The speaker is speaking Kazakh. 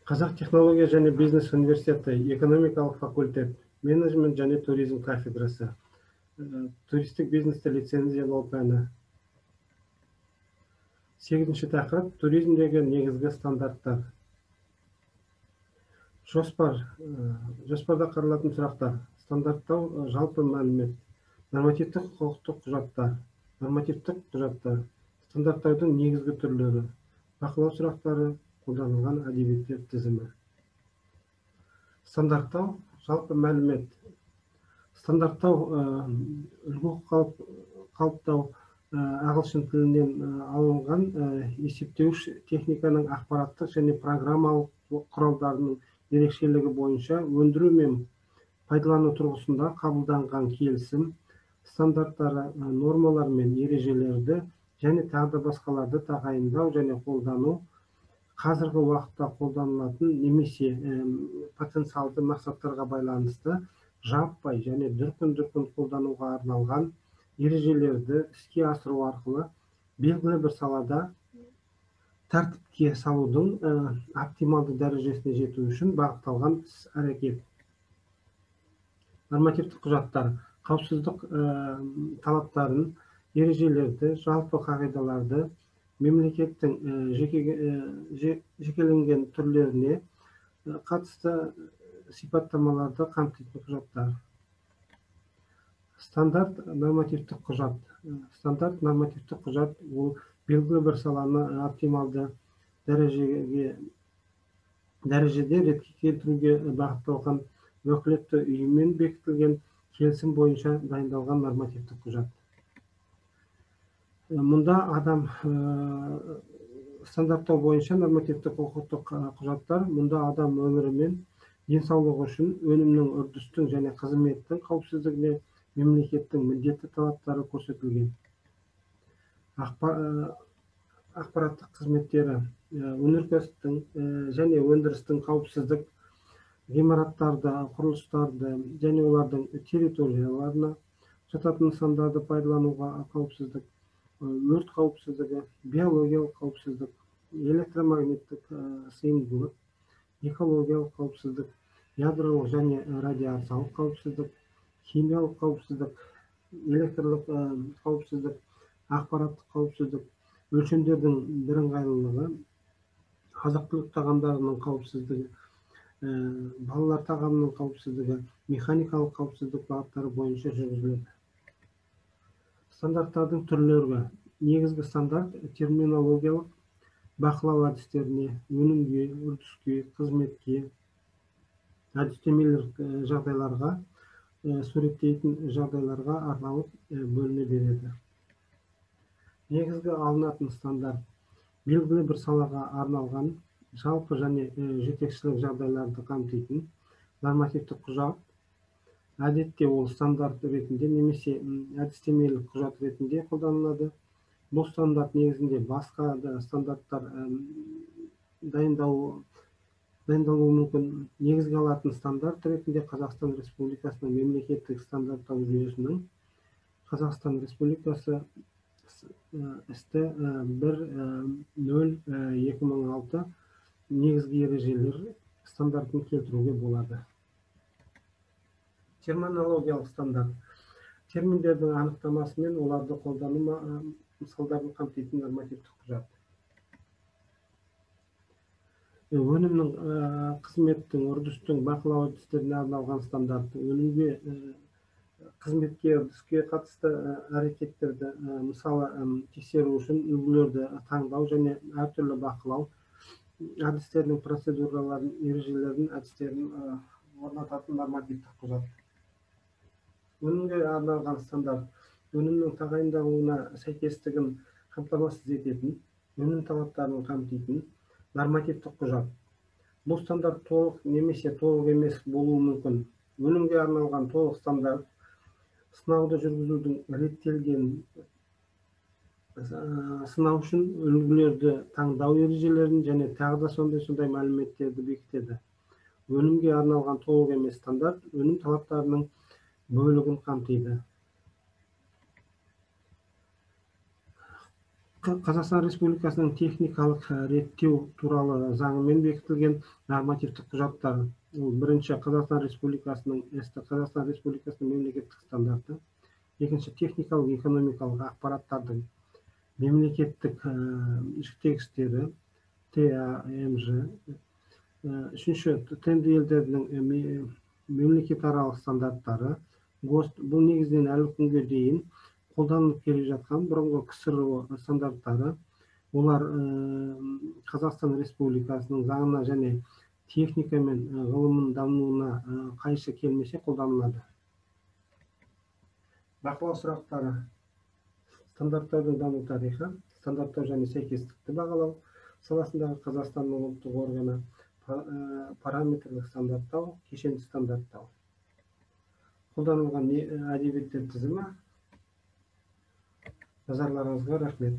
Қазақ технология және бизнес университеті, экономикалық факультет, менеджмент және туризм кафедрасы, туристік бизнесті лицензиялау пәні. 8-ші тақырып туризмдегі негізгі стандарттар. Жоспарда қаралатын сұрақтар. Стандарттау жалпы мәлімет. Нормативтік құқықтық құжаттар. Нормативтік құжаттар. Стандарттаудың негізгі түрлері. Бақылау сұрақтары, қолданылған әдебиеттер тізімі. Стандарттау жалпы мәлімет. Стандарттау үлгі қалыптау ағылшын тілінен алынған есептеуіш техниканың ақпараттық және программалық құралдарының ерекшелігі бойынша өндіру мен пайдалану тұрғысында қабылданған келісім, стандарттары, нормалар мен ережелерді және тағы басқаларды тағайындау және қолдану, қазіргі уақытта қолданылатын немесе потенциалды мақсаттарға байланысты жаппай және дүркін қолдануға арналған ережелерді іске асыру арқылы белгілі бір салада тәртіпке салудың оптималды дәрежесіне жету үшін бағытталған іс-әрекет. Нормативтік құжаттар қауіпсіздік талаптарын, ережелерді, жалпы қағидаларды, мемлекеттің жекеленген түрлеріне қатысты сипаттамаларды қамтитын құжаттар. Стандарт нормативтік құжат. Стандарт нормативтік құжат ол белгілі бір саланы оптималды дәрежеде ретке келтіруге бағытталған уәкілетті ұйыммен бекітілген келісім бойынша дайындалған нормативтік құжат. Мұнда стандарттау бойынша нормативтік құқықтық құжаттар мұнда адам өмірі мен денсаулығы үшін өнімнің, үрдістің және қызметтің қауіпсіздігіне мемлекеттің міндетті талаптары көрсетілген. Ақпараттық қызметтері, өнеркәсіптің және өндірістің қауіпсіздік, ғимараттарды, құрылыстарды және олардың территорияларына жататын нысандарды пайдалануға қауіпсіздік, өрт қауіпсіздігі, биологиялық қауіпсіздік, электромагниттік сыйымдылық, экологиялық қауіпсіздік, ядролық және радиациялық қауіпсіздік, химиялық қауіпсіздік, электрлік қауіпсіздік, ақпараттық қауіпсіздік, өлшемдердің бірыңғайлылығы, азық-түлік тағамдарының қауіпсіздігі, балалар тағамының қауіпсіздігі, механикалық қауіпсіздік бағыттары бойынша жүргізіледі. Стандарттардың түрлері. Негізгі стандарт терминологиялық бақылау әдістеріне, өнімге, үрдіске, қызметке, әдістемелік жағдайларға, суреттейтін жағдайларға арналып бөліне береді. Негізгі алынатын стандарт белгілі бір салаға арналған жалпы және жетекшілік жағдайларды қамтитын нормативтік құжат. Әдетте ол стандарт ретінде немесе әдістемелік құжат ретінде қолданылады. Бұл стандарт негізінде басқа да стандарттар дайындалуы мүмкін. Негізге алатын стандарт ретінде Қазақстан Республикасының мемлекеттік стандарттау жүйесінің Қазақстан Республикасы істі 1.0.2006 негізгі ережелер стандартын келтіруге болады. Терминологиялық стандарт. Терминдердің анықтамасы мен оларды қолдану мысалдарын қамтитын нормативтік құжат. Өнімнің, қызметтің, үрдістің бақылау әдістеріне арналған стандарт. Өнімге, қызметке, үрдіске қатысты әрекеттерді, мысалы, тексеру үшін үлгілерді таңдау және әртүрлі бақылау әдістерінің процедураларын, ережелерін, әдістерін орнататын нормативтік құжат. Өнімге арналған стандарт. Өнімнің тағайындалуына сәйкестігін қамтамасыз ететін, өнім талаптарын қамтитын нормативтік құжат. Бұл стандарт толық немесе толық емес болуы мүмкін. Өнімге арналған толық стандарт сынауды жүргізудің реттелген сынау үшін үлгілерді таңдау ережелерін және тағы да сондай мәліметтерді бекітеді. Өнімге арналған толық емес стандарт өнім талаптарының бөлігін қамтиды. Қазақстан Республикасының техникалық реттеу туралы заңымен бекітілген нормативтік құжаттар. Ол бірінші Қазақстан Республикасының Қазақстан Республикасының мемлекеттік стандарты. Екінші техникалық экономикалық ақпараттардың мемлекеттік текстері ТАМЖ. Үшінші тмд елдерінің мемлекетаралық стандарттары. ГОСТ бұл негізінен әлі күнге дейін қолданылып келе жатқан бұрынғы КСРО стандарттары. Олар Қазақстан Республикасының заңына және техника мен ғылымның дамуына қайшы келмесе қолданылады. Бақылау сұрақтары. Стандарттаудың даму тарихы, стандарттау және сәйкестікті бағалау саласындағы Қазақстанның ұлттық органы, параметрлік стандарттау, кешенді стандарттау. Қолданылған әдебиеттер тізімі. Назарларыңызға рахмет.